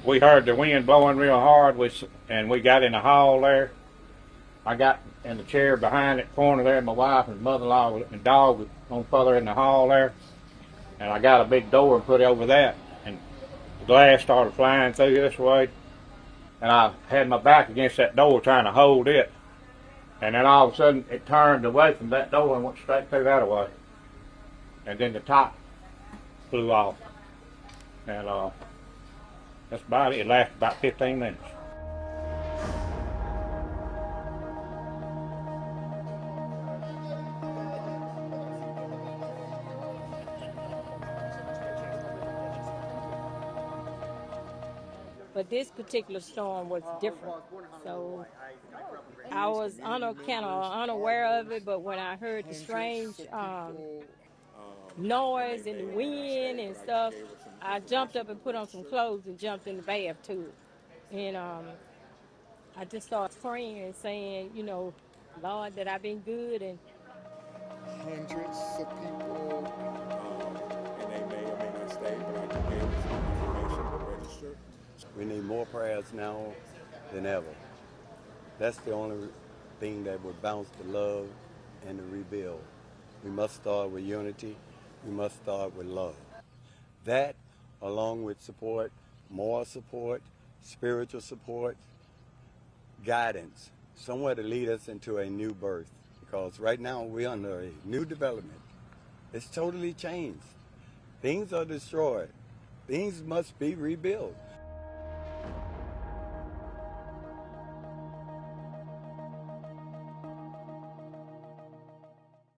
we heard the wind blowing real hard, and we got in the hall there. I got in the chair behind that corner there. My wife and mother-in-law and dog was on further in the hall there. And I got a big door and put it over that. And the glass started flying through this way. And I had my back against that door trying to hold it. And then all of a sudden it turned away from that door and went straight through that way. And then the top flew off. And that's about it. It lasted about 15 minutes. But this particular storm was different. So I was kind of unaware of it, but when I heard the strange noise and the wind and stuff, I jumped up and put on some clothes and jumped in the bath too. And I just started praying and saying, Lord, that I've been good. And hundreds of people, and they may or may not stay, but I can give some information to register. We need more prayers now than ever. That's the only thing that would bounce the love and the rebuild. We must start with unity. We must start with love. That, along with support, moral support, spiritual support, guidance, somewhere to lead us into a new birth. Because right now we're under a new development. It's totally changed. Things are destroyed. Things must be rebuilt.